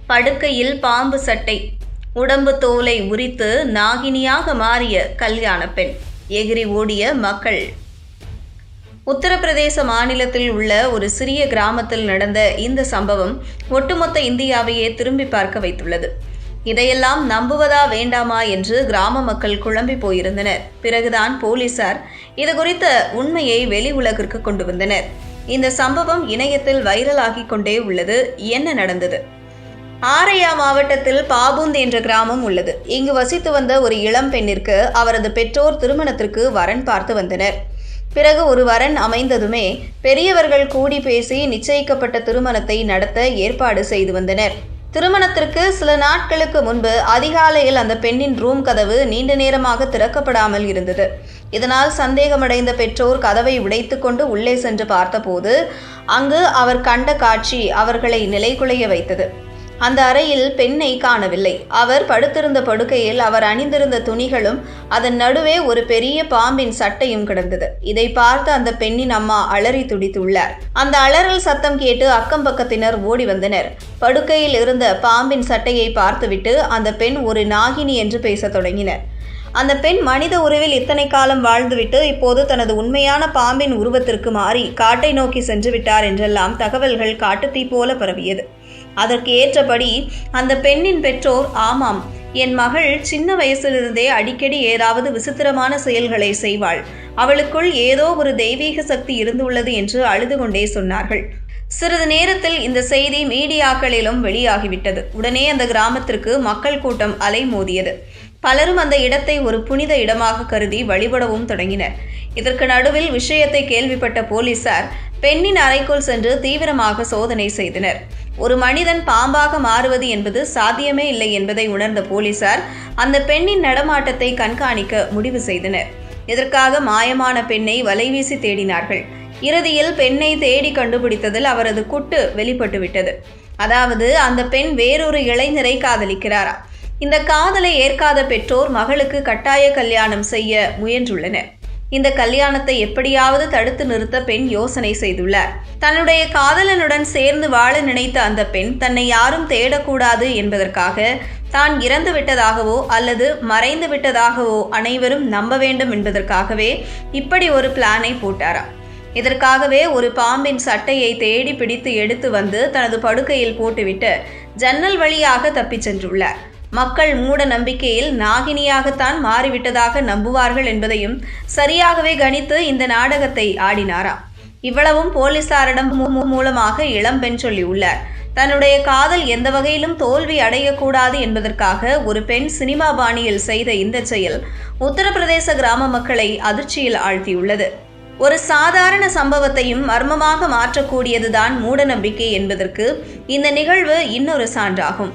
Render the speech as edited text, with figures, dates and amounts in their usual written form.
படுக்கையில் பாம்பு சட்டை, உடம்பு தோலை உரித்து நாகினியாக மாறிய கல்யாண பெண், எகிரி ஓடிய மக்கள். உத்தரப்பிரதேச மாநிலத்தில் உள்ள ஒரு சிறிய கிராமத்தில் நடந்த இந்த சம்பவம் ஒட்டுமொத்த இந்தியாவையே திரும்பி பார்க்க வைத்துள்ளது. இதையெல்லாம் நம்புவதா வேண்டாமா என்று கிராம மக்கள் குழம்பி போயிருந்தனர். பிறகுதான் போலீசார் இதுகுறித்த உண்மையை வெளி உலகிற்கு கொண்டு வந்தனர். இந்த சம்பவம் இணையத்தில் வைரலாகிக் கொண்டே உள்ளது. என்ன நடந்தது? ஆரையா மாவட்டத்தில் பாபுந்த் என்ற கிராமம் உள்ளது. இங்கு வசித்து வந்த ஒரு இளம் பெண்ணிற்கு அவரது பெற்றோர் திருமணத்திற்கு வரன் பார்த்து வந்தனர். பிறகு ஒரு வரன் அமைந்ததுமே பெரியவர்கள் கூடி பேசி நிச்சயிக்கப்பட்ட திருமணத்தை நடத்த ஏற்பாடு செய்து வந்தனர். திருமணத்திற்கு சில நாட்களுக்கு முன்பு அதிகாலையில் அந்த பெண்ணின் ரூம் கதவு நீண்ட நேரமாக திறக்கப்படாமல் இருந்தது. இதனால் சந்தேகமடைந்த பெற்றோர் கதவை உடைத்து கொண்டு உள்ளே சென்று பார்த்தபோது அங்கு அவர் கண்ட காட்சி அவர்களை நிலைகுலைய வைத்தது. அந்த அறையில் பெண்ணை காணவில்லை. அவர் படுத்திருந்த படுக்கையில் அவர் அணிந்திருந்த துணிகளும் அதன் நடுவே ஒரு பெரிய பாம்பின் சட்டையும் கிடந்தது. இதை பார்த்து அந்த பெண்ணின் அம்மா அலறி துடித்துள்ளார். அந்த அலறல் சத்தம் கேட்டு அக்கம் பக்கத்தினர் ஓடி வந்தனர். படுக்கையில் இருந்த பாம்பின் சட்டையை பார்த்துவிட்டு அந்த பெண் ஒரு நாகினி என்று பேசத் தொடங்கினர். அந்த பெண் மனித உருவில் இத்தனை காலம் வாழ்ந்துவிட்டு இப்போது தனது உண்மையான பாம்பின் உருவத்திற்கு மாறி காட்டை நோக்கி சென்று விட்டார் என்றெல்லாம் தகவல்கள் காட்டுத்தீ போல பரவியது. அதற்கு ஏற்றபடி அந்த பெண்ணின் பெற்றோர், ஆமாம், என் மகள் சின்ன வயசிலிருந்தே அடிக்கடி ஏதாவது விசித்திரமான செயல்களை செய்வாள், அவளுக்குள் ஏதோ ஒரு தெய்வீக சக்தி இருந்துள்ளது என்று அழுது கொண்டே சொன்னார்கள். சிறிது நேரத்தில் இந்த செய்தி மீடியாக்களிலும் வெளியாகிவிட்டது. உடனே அந்த கிராமத்திற்கு மக்கள் கூட்டம் அலைமோதியது. பலரும் அந்த இடத்தை ஒரு புனித இடமாக கருதி வழிபடவும் தொடங்கினர். இதற்கு நடுவில் விஷயத்தை கேள்விப்பட்ட போலீசார் பெண்ணின் அறைக்குள் சென்று தீவிரமாக சோதனை செய்தனர். ஒரு மனிதன் பாம்பாக மாறுவது என்பது சாத்தியமே இல்லை என்பதை உணர்ந்த போலீசார் அந்த பெண்ணின் நடமாட்டத்தை கண்காணிக்க முடிவு செய்தனர். இதற்காக மாயமான பெண்ணை வலைவீசி தேடினார்கள். இறுதியில் பெண்ணை தேடி கண்டுபிடித்ததில் அவரது குட்டு வெளிப்பட்டுவிட்டது. அதாவது அந்த பெண் வேறொரு இளைஞரை காதலிக்கிறாரா? இந்த காதலை ஏற்காத பெற்றோர் மகளுக்கு கட்டாய கல்யாணம் செய்ய முயன்றுள்ளனர். இந்த கல்யாணத்தை எப்படியாவது தடுத்து நிறுத்த பெண் யோசனை செய்துள்ளார். தன்னுடைய காதலனுடன் சேர்ந்து வாழ நினைத்த அந்த பெண் தன்னை யாரும் தேடக்கூடாது என்பதற்காக தான் இறந்து விட்டதாகவோ அல்லது மறைந்து விட்டதாகவோ அனைவரும் நம்ப வேண்டும் என்பதற்காகவே இப்படி ஒரு பிளானை போட்டாராம். இதற்காகவே ஒரு பாம்பின் சட்டையை தேடி பிடித்து எடுத்து வந்து தனது படுக்கையில் போட்டுவிட்டு ஜன்னல் வழியாக தப்பிச் சென்றுள்ளார். மக்கள் மூட நம்பிக்கையில் நாகினியாகத்தான் மாறிவிட்டதாக நம்புவார்கள் என்பதையும் சரியாகவே கணித்து இந்த நாடகத்தை ஆடினாராம். இவ்வளவும் போலீசாரிடம் மூலமாக இளம்பெண் சொல்லியுள்ளார். தன்னுடைய காதல் எந்த வகையிலும் தோல்வி அடையக்கூடாது என்பதற்காக ஒரு பெண் சினிமா பாணியில் செய்த இந்த செயல் உத்தரப்பிரதேச கிராம மக்களை அதிர்ச்சியில் ஆழ்த்தியுள்ளது. ஒரு சாதாரண சம்பவத்தையும் மர்மமாக மாற்றக்கூடியதுதான் மூடநம்பிக்கை என்பதற்கு இந்த நிகழ்வு இன்னொரு சான்றாகும்.